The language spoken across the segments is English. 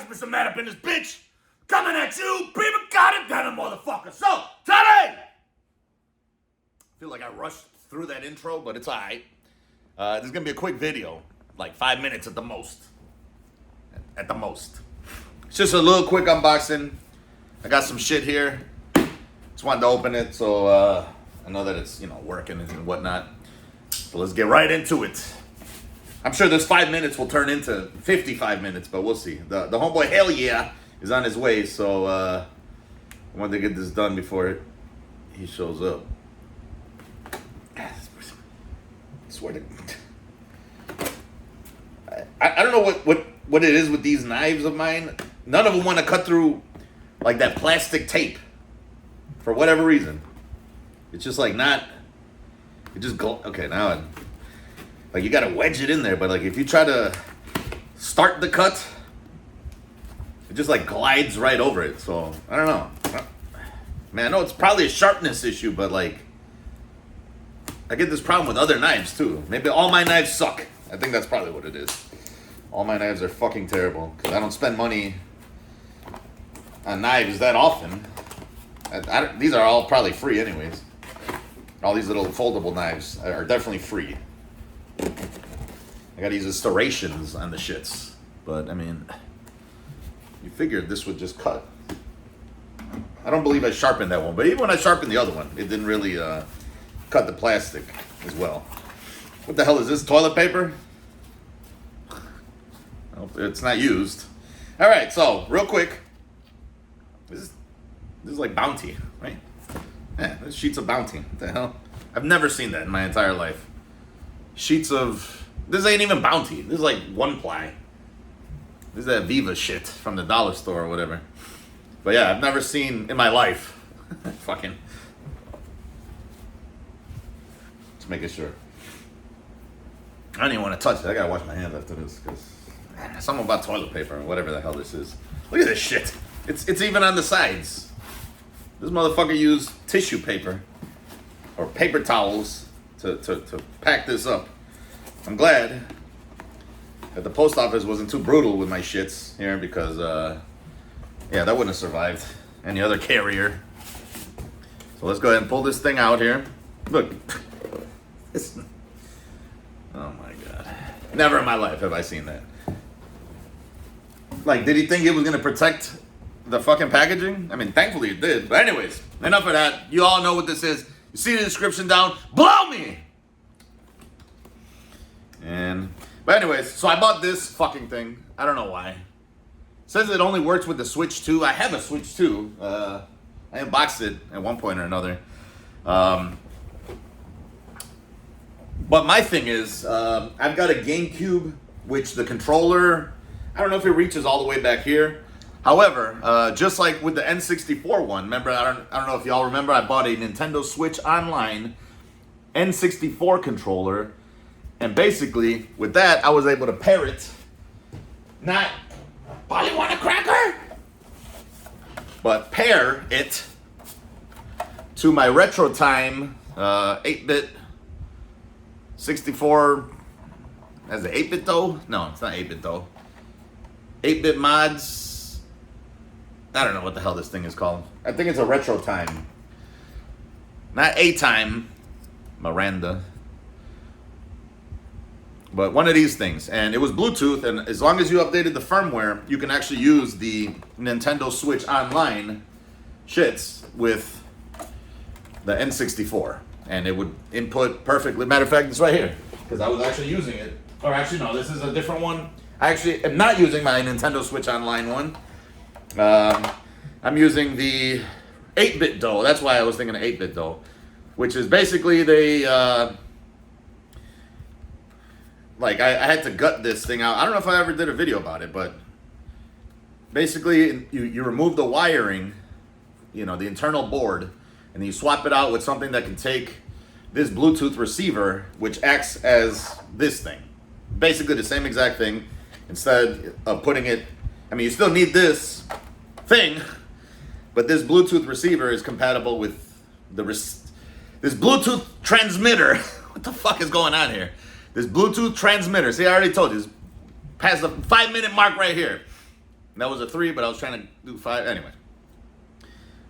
MrMaD up in this bitch. Coming at you, people got it down, motherfucker. So, today, I feel like I rushed through that intro, but it's alright. This is gonna be a quick video, like 5 minutes at the most. At the most. It's just a little quick unboxing. I got some shit here. Just wanted to open it so I know that it's, working and whatnot. So let's get right into it. I'm sure this 5 minutes will turn into 55 minutes, but we'll see. The homeboy Hell Yeah is on his way, so I wanted to get this done before he shows up. I swear to I don't know what it is with these knives of mine. None of them want to cut through like that plastic tape for whatever reason. It's just like not. It just go. Okay, now like you gotta wedge it in there, but like if you try to start the cut, it just like glides right over it. So I don't know. Man, I know it's probably a sharpness issue, but like I get this problem with other knives too. Maybe all my knives suck. I think that's probably what it is. All my knives are fucking terrible because I don't spend money on knives that often. These are all probably free anyways. All these little foldable knives are definitely free. I gotta use the serrations on the shits. But I mean, you figured this would just cut. I don't believe I sharpened that one, but even when I sharpened the other one, it didn't really cut the plastic as well. What the hell is this, toilet paper? Well, it's not used. All right, so real quick, this is like Bounty, right? Yeah, this sheets of Bounty. What the hell? I've never seen that in my entire life. Sheets of, this ain't even Bounty. This is like one ply. This is that Viva shit from the dollar store or whatever. But yeah, I've never seen in my life. Fucking. Just making sure. I don't even want to touch it. I gotta wash my hands after this because something about toilet paper or whatever the hell this is. Look at this shit. It's even on the sides. This motherfucker used tissue paper or paper towels to pack this up. I'm glad that the post office wasn't too brutal with my shits here because, yeah, that wouldn't have survived any other carrier. So let's go ahead and pull this thing out here. Look. Oh my God. Never in my life have I seen that. Like, did he think it was going to protect the fucking packaging? I mean, thankfully it did. But anyways, enough of that. You all know what this is. You see the description down. Blow me! But anyways, so I bought this fucking thing. I don't know why. It says it only works with the Switch 2. I have a Switch 2. I unboxed it at one point or another. But my thing is, I've got a GameCube, which the controller, I don't know if it reaches all the way back here. However, just like with the N64 one, remember, I don't know if y'all remember, I bought a Nintendo Switch Online N64 controller. And basically, with that, I was able to pair it, not, Polly want a cracker? But pair it to my Retro Time 8-bit 64, as an 8-bit though? No, it's not 8-bit though. 8-bit mods. I don't know what the hell this thing is called. I think it's a Retro Time. Not A-Time, Miranda. But one of these things. And it was Bluetooth, and as long as you updated the firmware, you can actually use the Nintendo Switch Online shits with the N64. And it would input perfectly. Matter of fact, it's right here. Because I was actually using it. Or actually, no, this is a different one. I actually am not using my Nintendo Switch Online one. I'm using the 8-bit dough. That's why I was thinking of 8-bit dough. Which is basically like, I had to gut this thing out. I don't know if I ever did a video about it, but basically, you remove the wiring, the internal board, and you swap it out with something that can take this Bluetooth receiver, which acts as this thing. Basically the same exact thing. Instead of putting it, I mean, you still need this thing, but this Bluetooth receiver is compatible with this Bluetooth transmitter. What the fuck is going on here? This Bluetooth transmitter. See, I already told you. Past the 5-minute mark right here. That was a 3, but I was trying to do 5 anyway.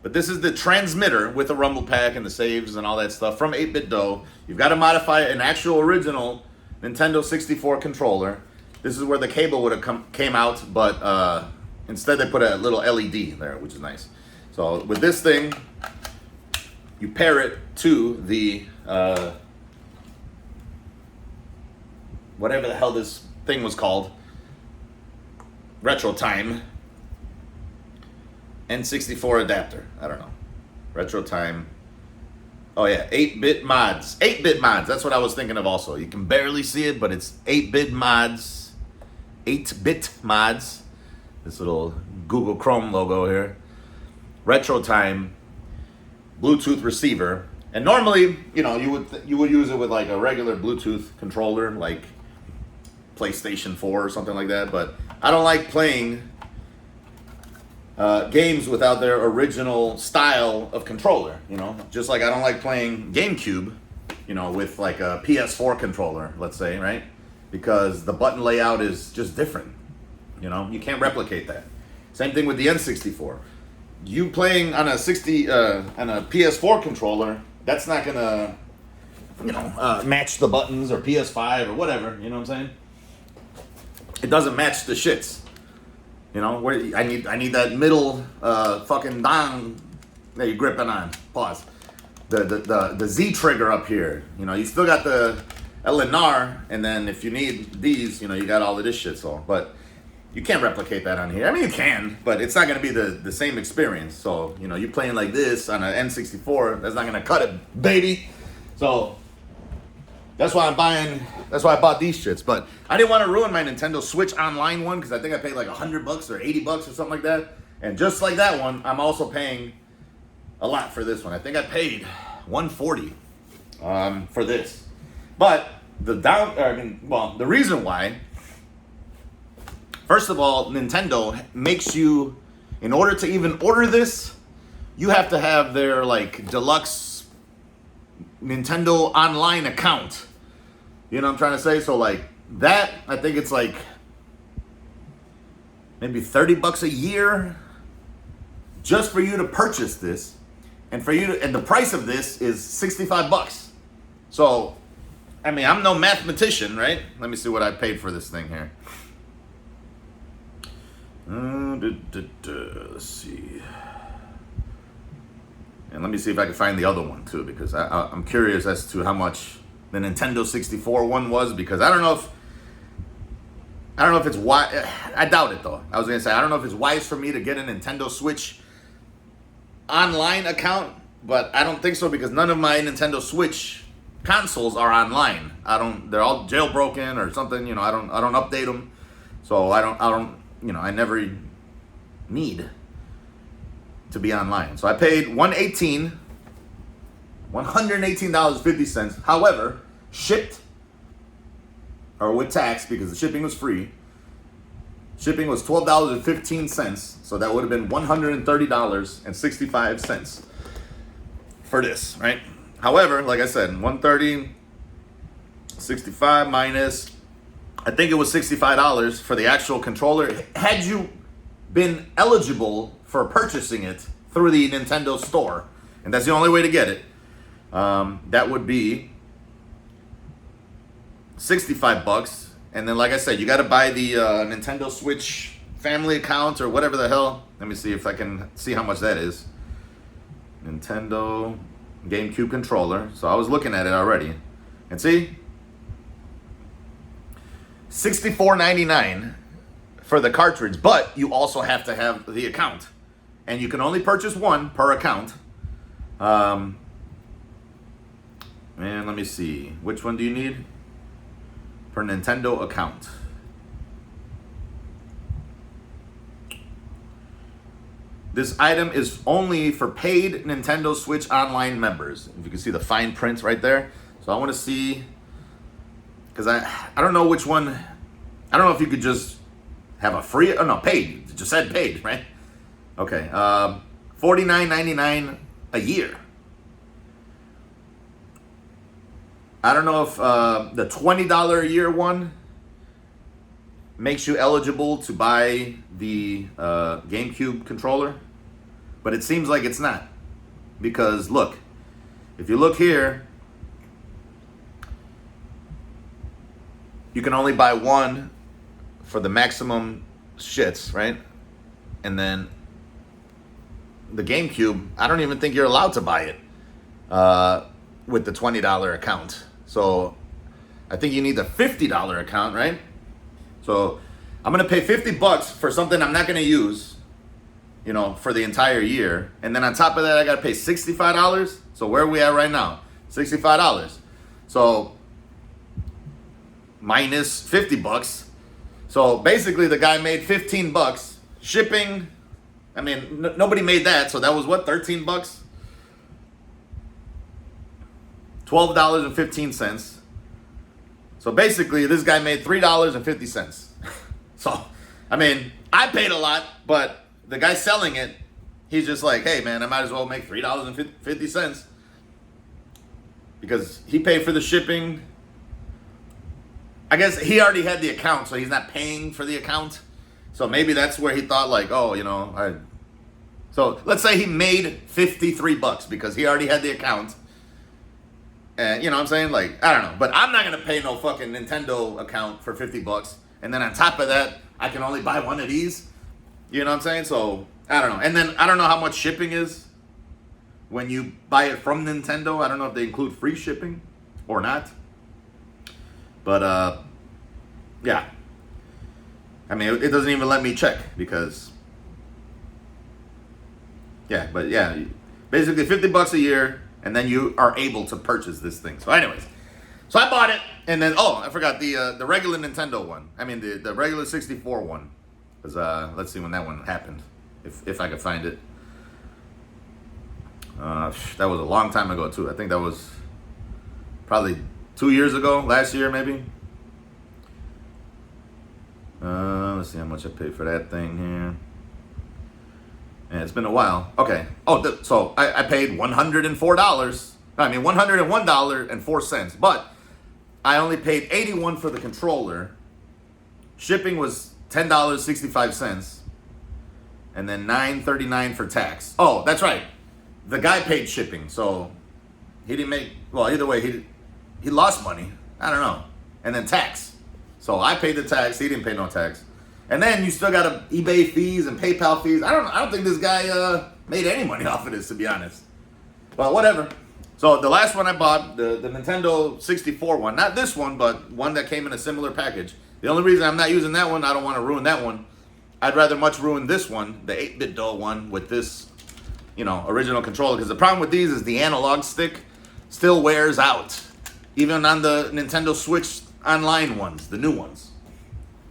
But this is the transmitter with the rumble pack and the saves and all that stuff from 8-Bit Dough. You've got to modify an actual original Nintendo 64 controller. This is where the cable would have came out, but instead they put a little LED there, which is nice. So with this thing, you pair it to the whatever the hell this thing was called, Retro Time N64 adapter. I don't know. Retro Time. Oh yeah, 8-Bit Mods. 8-Bit Mods. That's what I was thinking of also. You can barely see it, but it's 8-Bit Mods. 8-Bit Mods. This little Google Chrome logo here. Retro Time Bluetooth receiver. And normally, you know, you would use it with like a regular Bluetooth controller, like PlayStation 4 or something like that. But I don't like playing games without their original style of controller, you know? Just like I don't like playing GameCube, you know, with like a PS4 controller, let's say, right? Because the button layout is just different, you know? You can't replicate that. Same thing with the N64. You playing on a PS4 controller, that's not gonna, you know, match the buttons or PS5 or whatever, you know what I'm saying? It doesn't match the shits. You know, where I need that middle fucking dong that you're gripping on. Pause. The Z trigger up here. You know, you still got the L and R, and then if you need these, you know, you got all of this shit. So, but you can't replicate that on here. I mean, you can, but it's not going to be the same experience. So, you know, you playing like this on an N64, that's not going to cut it, baby. So that's why I bought these shits. But I didn't want to ruin my Nintendo Switch Online one because I think I paid like $100 or $80 or something like that. And just like that one, I'm also paying a lot for this one. I think I paid $140 for this. But the reason why, first of all, Nintendo makes you, in order to even order this, you have to have their like deluxe Nintendo Online account. You know what I'm trying to say? So like that, I think it's like maybe $30 a year just for you to purchase this. And the price of this is $65. So, I mean, I'm no mathematician, right? Let me see what I paid for this thing here. Let's see. And let me see if I can find the other one too, because I'm curious as to how much the Nintendo 64 one was, because I don't know if it's wise. I doubt it though. I was gonna say I don't know if it's wise for me to get a Nintendo Switch Online account, but I don't think so because none of my Nintendo Switch consoles are online. They're all jailbroken or something. You know, I don't update them, so I don't. You know, I never need to be online. So I paid $118.50. However, shipped or with tax, because the shipping was free. Shipping was $12.15, so that would have been $130.65 for this, right? However, like I said, $130.65 minus, I think it was $65 for the actual controller. Had you been eligible for purchasing it through the Nintendo store, and that's the only way to get it, that would be $65. And then, like I said, you got to buy the Nintendo Switch family account or whatever the hell. Let me see if I can see how much that is. Nintendo GameCube controller. So I was looking at it already. And see? $64.99 for the cartridge. But you also have to have the account. And you can only purchase one per account. And let me see. Which one do you need? Per Nintendo account. This item is only for paid Nintendo Switch Online members. If you can see the fine print right there. So I want to see, because I don't know which one. I don't know if you could just have a free, oh no, paid. It just said paid, right? Okay, $49.99 a year. I don't know if the $20 a year one makes you eligible to buy the GameCube controller, but it seems like it's not. Because look, if you look here, you can only buy one for the maximum shits, right? And then the GameCube, I don't even think you're allowed to buy it with the $20 account. So I think you need the $50 account, right? So I'm gonna pay $50 for something I'm not gonna use, you know, for the entire year. And then on top of that, I gotta pay $65. So where are we at right now? $65. So minus $50. So basically the guy made $15. Shipping, I mean, nobody made that. So that was what, $13? $12.15. So basically this guy made $3.50. So, I mean, I paid a lot, but the guy selling it, he's just like, hey man, I might as well make $3.50 because he paid for the shipping. I guess he already had the account, so he's not paying for the account. So maybe that's where he thought like, oh, you know, so let's say he made $53 because he already had the account. And you know what I'm saying? Like, I don't know. But I'm not going to pay no fucking Nintendo account for $50. And then on top of that, I can only buy one of these. You know what I'm saying? So, I don't know. And then I don't know how much shipping is when you buy it from Nintendo. I don't know if they include free shipping or not. But, yeah. I mean, it doesn't even let me check because, yeah, but yeah, basically $50 a year, and then you are able to purchase this thing. So anyways, so I bought it, and then, oh, I forgot the regular Nintendo one. I mean, the regular 64 one. Because, let's see when that one happened, if I could find it. That was a long time ago, too. I think that was probably 2 years ago, last year, maybe. Let's see how much I paid for that thing here. Yeah, it's been a while. Okay. Oh, so I paid $104. I mean, $101.04. But I only paid $81 for the controller. Shipping was $10.65. And then $9.39 for tax. Oh, that's right. The guy paid shipping, so he didn't make. Well, either way, he lost money. I don't know. And then tax. So I paid the tax. He didn't pay no tax. And then you still got eBay fees and PayPal fees. I don't think this guy made any money off of this, to be honest. Well, whatever. So the last one I bought, the Nintendo 64 one, not this one, but one that came in a similar package. The only reason I'm not using that one, I don't want to ruin that one. I'd rather much ruin this one, the 8-bit doll one, with this, you know, original controller. Because the problem with these is the analog stick still wears out, even on the Nintendo Switch Online ones, the new ones.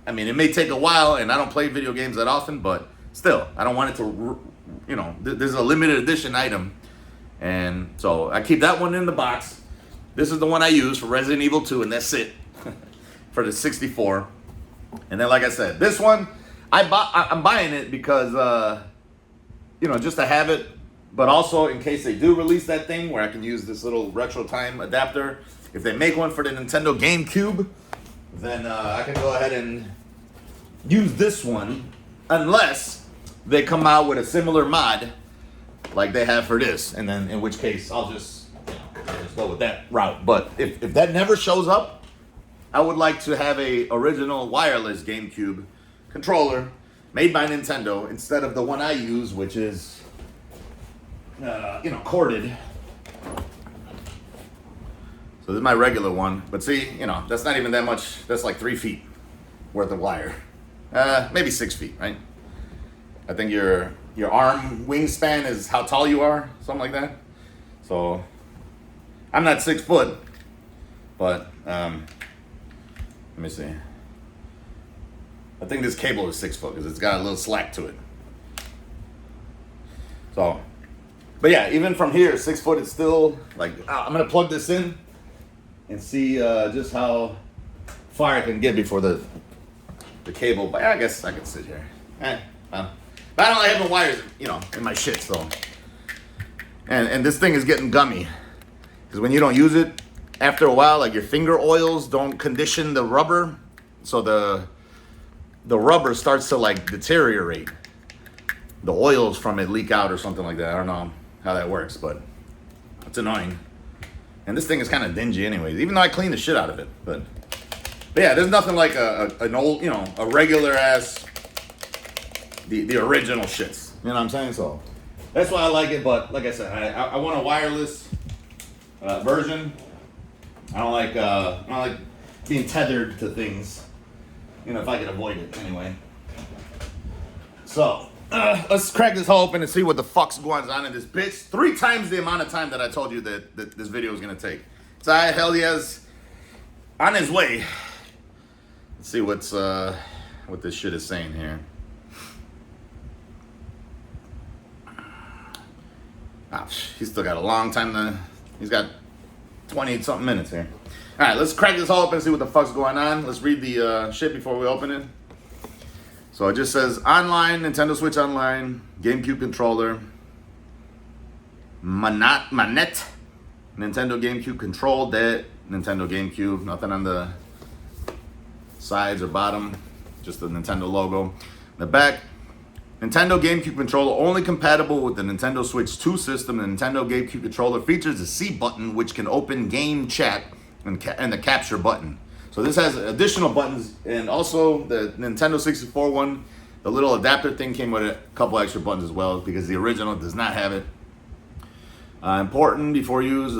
I mean, it may take a while, and I don't play video games that often, but still, I don't want it to, you know, this is a limited edition item. And so I keep that one in the box. This is the one I use for Resident Evil 2, and that's it for the 64. And then, like I said, this one, I'm buying it because, you know, just to have it, but also in case they do release that thing where I can use this little retro time adapter. If they make one for the Nintendo GameCube, then I can go ahead and use this one, unless they come out with a similar mod like they have for this, and then in which case I'll just go with that route. But if that never shows up, I would like to have a original wireless GameCube controller made by Nintendo instead of the one I use, which is you know, corded. So this is my regular one, but see, you know, that's not even that much. That's like 3 feet worth of wire, maybe 6 feet, right? I think your arm wingspan is how tall you are, something like that. So I'm not 6 foot, but let me see. I think this cable is 6 foot because it's got a little slack to it. So, but yeah, even from here, 6 foot, it's still like, I'm gonna plug this in and see just how far I can get before the cable. But I guess I can sit here. But I don't like having wires, you know, in my shit. So, and this thing is getting gummy because when you don't use it, after a while, like your finger oils don't condition the rubber, so the rubber starts to like deteriorate. The oils from it leak out or something like that. I don't know how that works, but it's annoying. And this thing is kind of dingy anyways, even though I clean the shit out of it. But yeah, there's nothing like an old, you know, a regular ass, the original shits. You know what I'm saying? So that's why I like it. But like I said, I want a wireless version. I don't like being tethered to things. You know, if I can avoid it anyway. So let's crack this hole open and see what the fuck's going on in this bitch. 3 times the amount of time that I told you that this video was gonna take. So hell yes, on his way. Let's see what this shit is saying here. Oh, he's still got a long time to. He's got 20-something minutes here. All right, let's crack this hole open and see what the fuck's going on. Let's read the shit before we open it. So it just says online, Nintendo Switch Online, GameCube controller, manette, Nintendo GameCube control, that Nintendo GameCube, nothing on the sides or bottom, just the Nintendo logo. The back, Nintendo GameCube controller only compatible with the Nintendo Switch 2 system. The Nintendo GameCube controller features a C button which can open game chat and the capture button. So this has additional buttons, and also the Nintendo 64 one, the little adapter thing came with a couple extra buttons as well because the original does not have it. Important before use,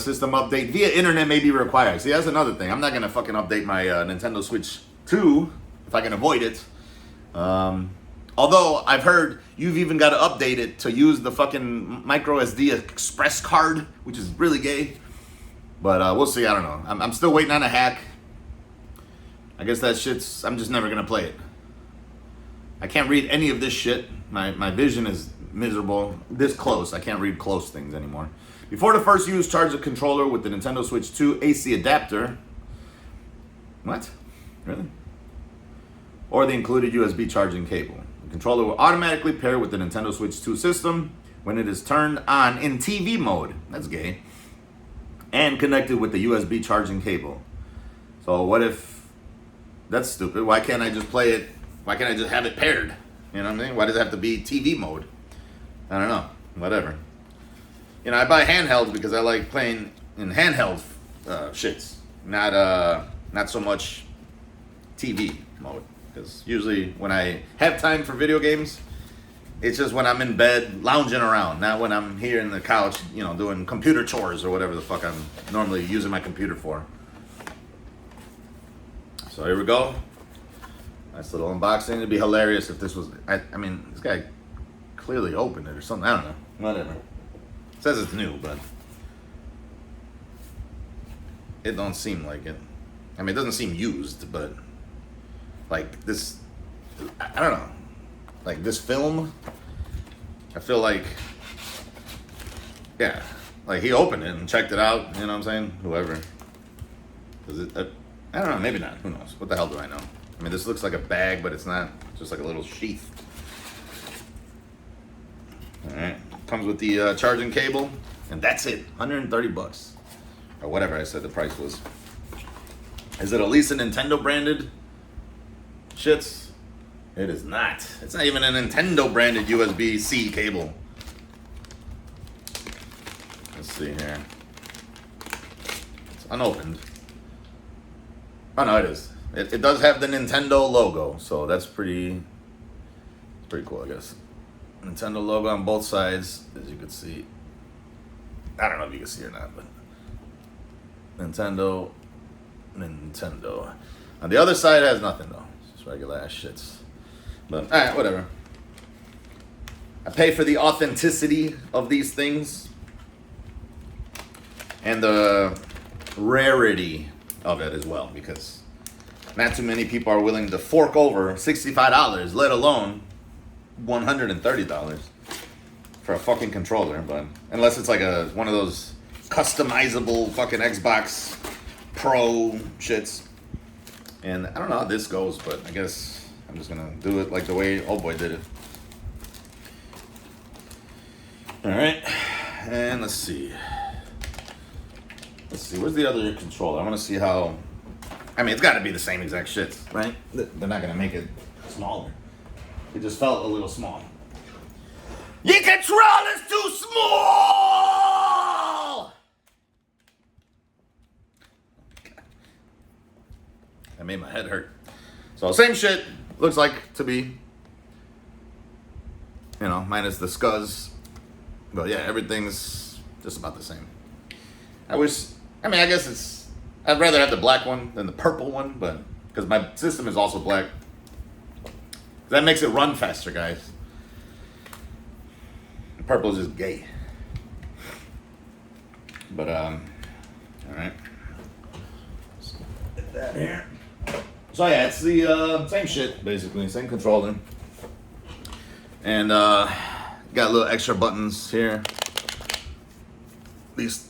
system update via internet may be required. See, that's another thing. I'm not gonna fucking update my Nintendo Switch 2 if I can avoid it. Although I've heard you've even got to update it to use the fucking micro SD express card, which is really gay. But we'll see. I don't know. I'm still waiting on a hack. I guess that shit's. I'm just never gonna play it. I can't read any of this shit. My vision is miserable. This close, I can't read close things anymore. Before the first use, charge the controller with the Nintendo Switch 2 AC adapter. What? Really? Or the included USB charging cable. The controller will automatically pair with the Nintendo Switch 2 system when it is turned on in TV mode. That's gay. And connected with the USB charging cable. So what if that's stupid? Why can't I just play it? Why can't I just have it paired? You know what I mean? Why does it have to be TV mode? I don't know. Whatever. You know, I buy handhelds because I like playing in handheld shits. Not so much TV mode. Because usually when I have time for video games, it's just when I'm in bed lounging around, not when I'm here in the couch, you know, doing computer chores or whatever the fuck I'm normally using my computer for. So here we go. Nice little unboxing. It'd be hilarious if this was, I mean, this guy clearly opened it or something. I don't know. Whatever. It says it's new, but it don't seem like it. I mean, it doesn't seem used, but like this, I don't know. Like this film, I feel like, yeah, like he opened it and checked it out. You know what I'm saying? Whoever. Does it? I don't know. Maybe not. Who knows? What the hell do I know? I mean, this looks like a bag, but it's not. It's just like a little sheath. All right. Comes with the charging cable, and that's it. $130 or whatever I said the price was. Is it at least a Nintendo branded shits? It is not. It's not even a Nintendo branded USB-C cable. Let's see here. It's unopened. Oh no, it is. It does have the Nintendo logo, so that's pretty cool, I guess. Nintendo logo on both sides, as you can see. I don't know if you can see or not, but Nintendo. On the other side, it has nothing though. It's just regular ass shits. But alright, whatever. I pay for the authenticity of these things and the rarity of it as well, because not too many people are willing to fork over $65, let alone $130 for a fucking controller. But unless it's like one of those customizable fucking Xbox Pro shits. And I don't know how this goes, but I guess I'm just gonna do it like the way old boy did it. All right, and let's see. Where's the other controller? I want to see how. I mean, it's got to be the same exact shit, right? They're not going to make it smaller. It just felt a little small. Your controller's too small! That made my head hurt. So same shit, looks like to be, you know, minus the scuzz. But yeah, everything's just about the same. I guess I'd rather have the black one than the purple one, but because my system is also black. That makes it run faster, guys. The purple is just gay. But, all right. Let's get that here. So yeah, it's the same shit, basically. Same controller. And got little extra buttons here. These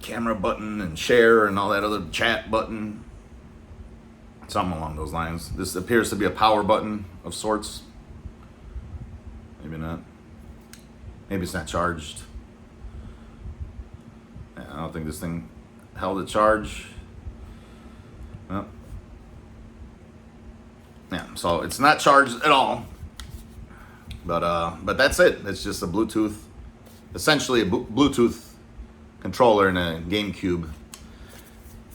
camera button and share and all that other chat button. Something along those lines. This appears to be a power button of sorts. Maybe not. Maybe it's not charged. Yeah, I don't think this thing held a charge. Well, yeah, so it's not charged at all. But that's it. It's just a Bluetooth, essentially a Bluetooth controller in a GameCube.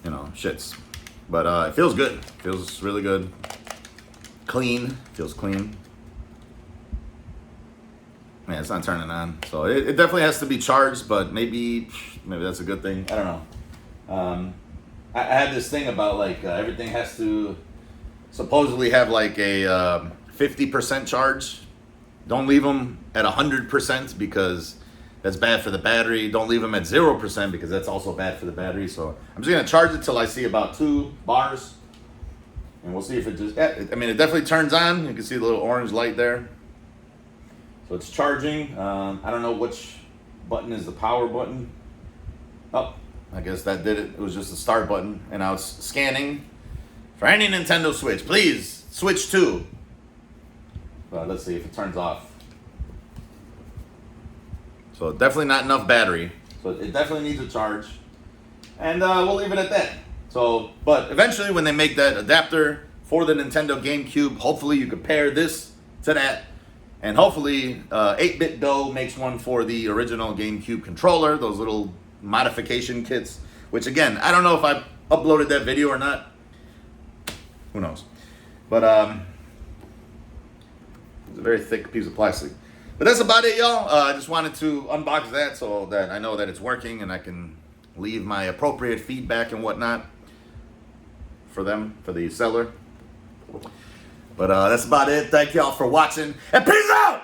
You know, shits. But it feels good. Feels really good. Clean. Feels clean. Man, it's not turning on. So it definitely has to be charged, but maybe that's a good thing. I don't know. I had this thing about like everything has to supposedly have like a 50% charge. Don't leave them at 100% because that's bad for the battery. Don't leave them at 0% because that's also bad for the battery. So I'm just gonna charge it till I see about 2 bars, and we'll see if it just. Yeah, I mean, it definitely turns on. You can see the little orange light there. So it's charging. I don't know which button is the power button. Oh, I guess that did it. It was just the start button, and now it's scanning for any Nintendo Switch. Please switch to. Let's see if it turns off. So definitely not enough battery. So it definitely needs a charge. And we'll leave it at that. So, but eventually when they make that adapter for the Nintendo GameCube, hopefully you can pair this to that. And hopefully 8-Bit Dough makes one for the original GameCube controller, those little modification kits. Which again, I don't know if I uploaded that video or not. Who knows? But it's a very thick piece of plastic. But that's about it, y'all. I just wanted to unbox that so that I know that it's working and I can leave my appropriate feedback and whatnot for them, for the seller. But that's about it. Thank y'all for watching, and peace out!